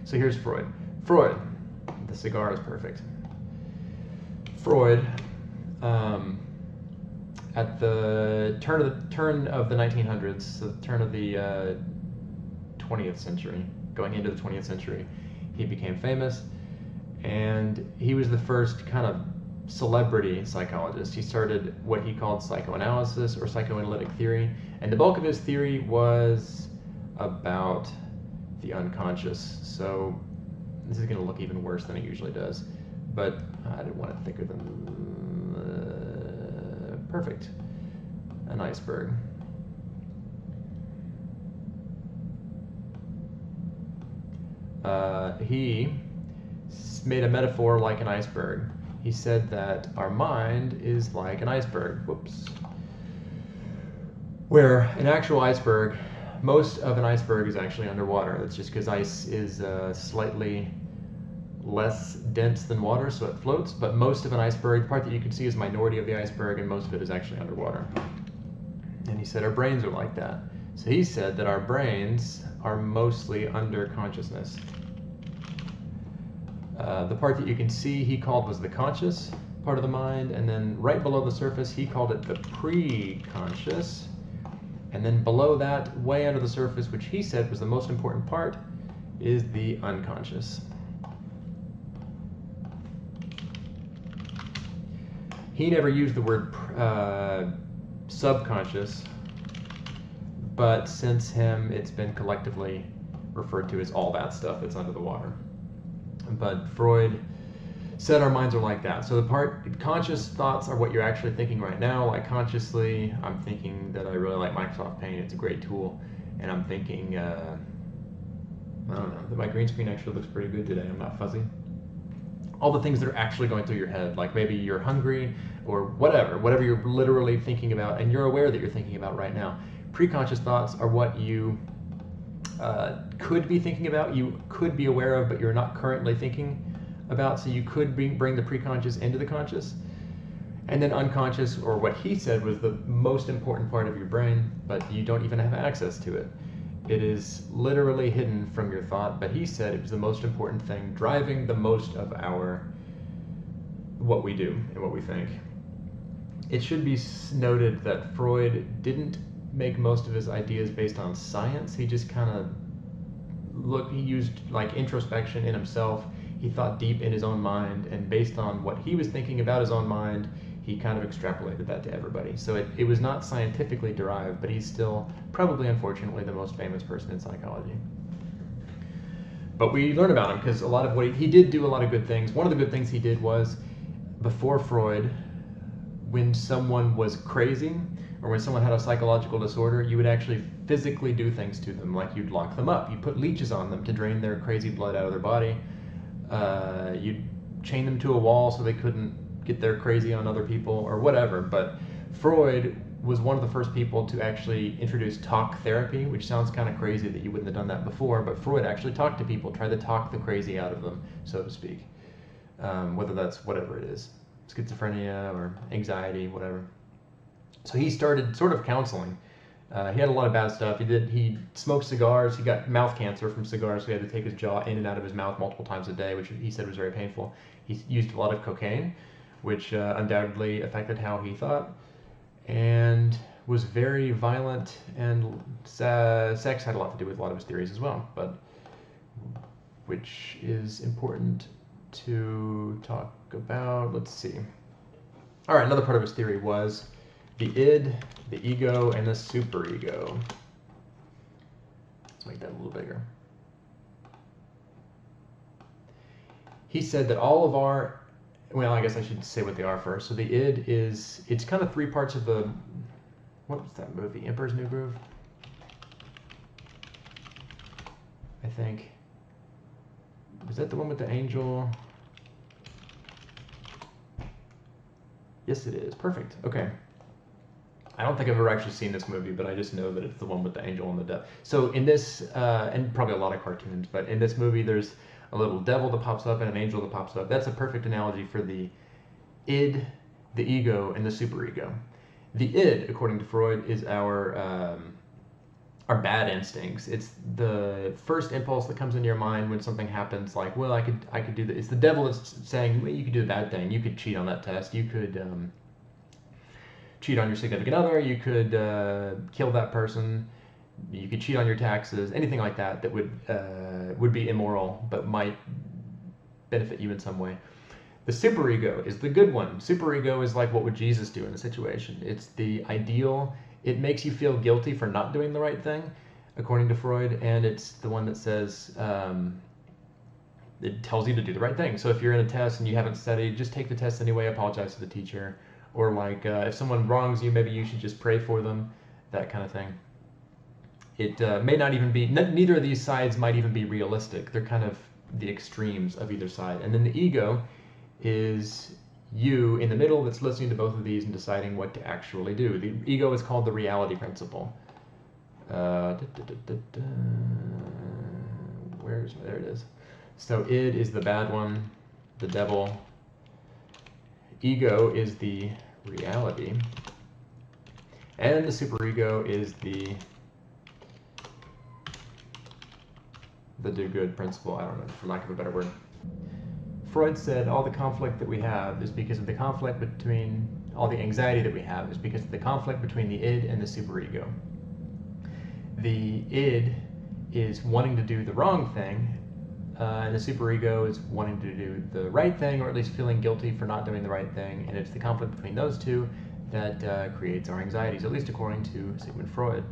So here's Freud. Freud, the cigar is perfect. Freud, at the turn of the 1900s, the turn of the 20th century, going into the 20th century, he became famous, and he was the first kind of celebrity psychologist. He started what he called psychoanalysis or psychoanalytic theory, and the bulk of his theory was about the unconscious. So this is going to look even worse than it usually does, but I didn't want it thicker than perfect. An iceberg. He made a metaphor like an iceberg. He said that our mind is like an iceberg. Whoops. Where an actual iceberg, most of an iceberg is actually underwater. That's just because ice is slightly less dense than water, so it floats. But most of an iceberg, the part that you can see is a minority of the iceberg, and most of it is actually underwater. And he said our brains are like that. So he said that our brains are mostly under consciousness. The part that you can see he called was the conscious part of the mind, and then right below the surface he called it the pre-conscious, and then below that, way under the surface, which he said was the most important part, is the unconscious. He never used the word subconscious, but since him it's been collectively referred to as all that stuff that's under the water. But Freud said our minds are like that. So the part, conscious thoughts are what you're actually thinking right now. Like consciously, I'm thinking that I really like Microsoft Paint. It's a great tool. And I'm thinking, I don't know, that my green screen actually looks pretty good today. I'm not fuzzy. All the things that are actually going through your head, like maybe you're hungry or whatever you're literally thinking about and you're aware that you're thinking about right now. Preconscious thoughts are what you could be thinking about, you could be aware of, but you're not currently thinking about, so you could bring the preconscious into the conscious. And then unconscious, or what he said was the most important part of your brain, but you don't even have access to it. It is literally hidden from your thought, but he said it was the most important thing, driving the most of what we do and what we think. It should be noted that Freud didn't make most of his ideas based on science. He just kind of he used like introspection in himself. He thought deep in his own mind, and based on what he was thinking about his own mind, he kind of extrapolated that to everybody. So it was not scientifically derived, but he's still probably, unfortunately, the most famous person in psychology. But we learn about him because a lot of what he did do a lot of good things. One of the good things he did was, before Freud, when someone was crazy or when someone had a psychological disorder, you would actually physically do things to them, like you'd lock them up. You put leeches on them to drain their crazy blood out of their body. You'd chain them to a wall so they couldn't get their crazy on other people or whatever. But Freud was one of the first people to actually introduce talk therapy, which sounds kind of crazy that you wouldn't have done that before, but Freud actually talked to people, tried to talk the crazy out of them, so to speak. Whether that's whatever it is, schizophrenia or anxiety, whatever. So he started sort of counseling. He had a lot of bad stuff. He smoked cigars. He got mouth cancer from cigars, so he had to take his jaw in and out of his mouth multiple times a day, which he said was very painful. He used a lot of cocaine, which undoubtedly affected how he thought, and was very violent, and sex had a lot to do with a lot of his theories as well, but which is important to talk about. Let's see. All right, another part of his theory was the id, the ego, and the superego. Let's make that a little bigger. He said that all of our, well, I guess I should say what they are first. So the id is, it's kind of three parts of the, what was that movie? Emperor's New Groove? I think. Is that the one with the angel? Yes, it is. Perfect. Okay. I don't think I've ever actually seen this movie, but I just know that it's the one with the angel and the devil. So in this, and probably a lot of cartoons, but in this movie there's a little devil that pops up and an angel that pops up. That's a perfect analogy for the id, the ego, and the superego. The id, according to Freud, is our are bad instincts. It's the first impulse that comes into your mind when something happens, like, well, I could do that. It's the devil that's saying, well, you could do the bad thing. You could cheat on that test. You could cheat on your significant other. You could kill that person. You could cheat on your taxes. Anything like that that would be immoral, but might benefit you in some way. The superego is the good one. Superego is like, what would Jesus do in the situation? It's the ideal. It makes you feel guilty for not doing the right thing, according to Freud, and it's the one that says, it tells you to do the right thing. So if you're in a test and you haven't studied, just take the test anyway, apologize to the teacher. Or like, if someone wrongs you, maybe you should just pray for them, that kind of thing. It may not even be, neither of these sides might even be realistic. They're kind of the extremes of either side. And then the ego is you in the middle that's listening to both of these and deciding what to actually do. The ego is called the reality principle. There it is. So id is the bad one, the devil. Ego is the reality. And the superego is the do-good principle. I don't know, for lack of a better word. Freud said all the conflict that we have is because of the conflict between, all the anxiety that we have is because of the conflict between the id and the superego. The id is wanting to do the wrong thing, and the superego is wanting to do the right thing, or at least feeling guilty for not doing the right thing, and it's the conflict between those two that creates our anxieties, at least according to Sigmund Freud.